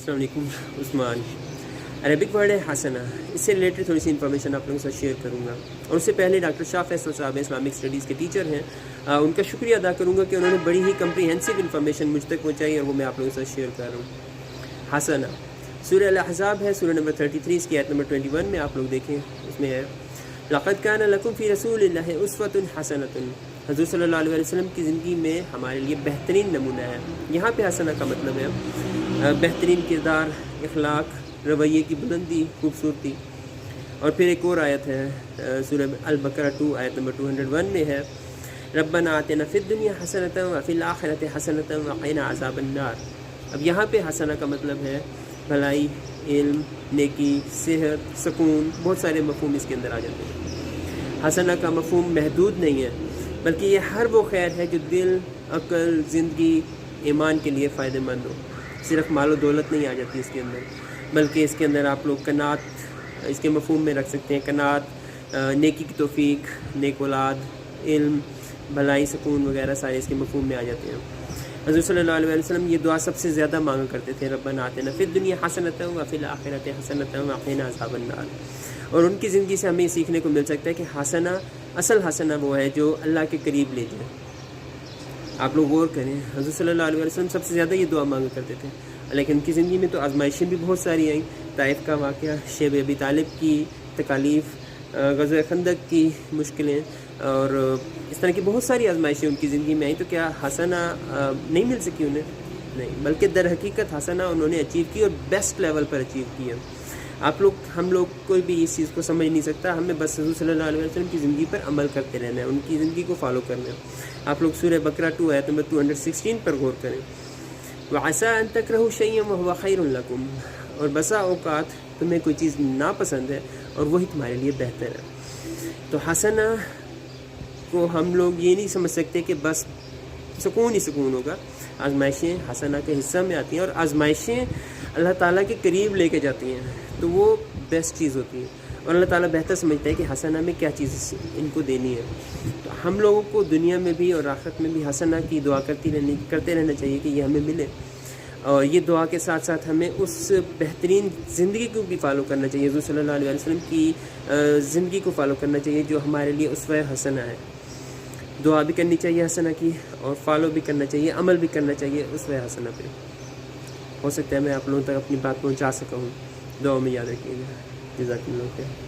अस्सलाम वालेकुम। Usman Arabic word है हसना। इससे रिलेटेड थोड़ी सी इन्फॉर्मेशन आप लोगों के साथ शेयर करूँगा। और उससे पहले डॉक्टर शाह फैसल साहब इस्लामिक स्टडीज़ के टीचर हैं, उनका शुक्रिया अदा करूँगा कि उन्होंने बड़ी ही कम्प्रीहेंसिव इन्फॉर्मेशन मुझ तक पहुँचाई और वो मैं आप लोगों के साथ शेयर कर रहा हूँ। हसना सूरह अल-अहज़ाब है, सूरह नंबर 33 इसकी आयत नंबर 21 में आप लोग देखें, उसमें है लक़द कान लकुम फ़ी रसूलिल्लाहि उस्वतुन हसनतुन। हज़रत सल्लल्लाहु अलैहि वसल्लम की ज़िंदगी में हमारे लिए बेहतरीन नमूना है। यहाँ पे हसना का मतलब है बेहतरीन किरदार, इखलाक, रवैये की बुलंदी, खूबसूरती। और फिर एक और आयत है सूरह अल-बकरा 2 आयत नंबर 201 में है रब्बना आतिना फ़िद दुनिया हसनतन व फ़िल आखिरति हसनतन व क़िना अज़ाबन नार। अब यहाँ पे हसना का मतलब है भलाई, इल्म, नेकी, सेहत, सुकून, बहुत सारे मफ़हूम इसके अंदर आ जाते हैं। हसना का मफ़हूम महदूद नहीं है, बल्कि ये हर वो खैर है जो दिल, अक्ल, ज़िंदगी, ईमान के लिए फ़ायदेमंद हो। सिर्फ मालो दौलत नहीं आ जाती इसके अंदर, बल्कि इसके अंदर आप लोग कनात इसके मफ़हूम में रख सकते हैं। कनात, नेकी की तौफ़ीक, नेक औलाद, इल्म, भलाई, सुकून वगैरह सारे इसके मफ़हूम में आ जाते हैं। हज़रत सल्लल्लाहु अलैहि वसल्लम ये दुआ सबसे ज़्यादा मांगा करते थे, रब्बना आतिना फ़िद दुनिया हसनतन व फ़िल आखिरति हसनतन व क़िना अज़ाबन नार। और उनकी ज़िंदगी से हमें सीखने को मिल सकता है कि हसना, असल हसना वो है जो अल्लाह के करीब ले जाए। आप लोग गौर करें, हज़रत सल्लल्लाहु अलैहि वसल्लम सबसे ज़्यादा ये दुआ मांगा करते थे, लेकिन उनकी ज़िंदगी में तो आजमाइशें भी बहुत सारी आई। ताइफ का वाक़या, शेब अबी तालिब की तकालीफ़, ग़ज़वा खंदक की मुश्किलें और इस तरह की बहुत सारी आजमाइशें उनकी ज़िंदगी में आई। तो क्या हसना नहीं मिल सकी उन्हें? नहीं, बल्कि दर हकीकत हसना उन्होंने अचीव की और बेस्ट लेवल पर अचीव किया। आप लोग, हम लोग कोई भी इस चीज़ को समझ नहीं सकता, हमें बस हुज़ूर सल्लल्लाहु अलैहि वसल्लम की ज़िंदगी पर अमल करते रहना है, उनकी ज़िंदगी को फॉलो करना है। आप लोग सूरह बकरा 2 आयत नंबर 216 पर गौर करें, वअसा अन तकरहू शैअन वहुव खैरुन लकुम। और बसा औकात तुम्हें कोई चीज़ नापसंद है और वही तुम्हारे लिए बेहतर है। तो हसना को हम लोग ये नहीं समझ सकते कि बस सुकून ही सुकून होगा। आजमाइशें हसना के हिस्सा में आती हैं और आजमाइशें अल्लाह ताला के करीब लेके जाती हैं, तो वो बेस्ट चीज़ होती है। और अल्लाह ताला बेहतर समझता है कि हसना में क्या चीज़ इनको देनी है। तो हम लोगों को दुनिया में भी और आखिरत में भी हसना की दुआ करते रहना चाहिए कि ये हमें मिले। और ये दुआ के साथ साथ हमें उस बेहतरीन ज़िंदगी को भी फ़ॉलो करना चाहिए, हुज़ूर सल्लल्लाहु अलैहि वसल्लम की ज़िंदगी को फ़ॉलो करना चाहिए जो हमारे लिए उसवा हसना है। दुआ भी करनी चाहिए हसना की और फॉलो भी करना चाहिए, अमल भी करना चाहिए उसवा हसना पे। हो सकता है मैं आप लोगों तक अपनी बात पहुंचा सका हूँ। दुआ में याद रखिएगा। जज़ाकल्लाह खैर।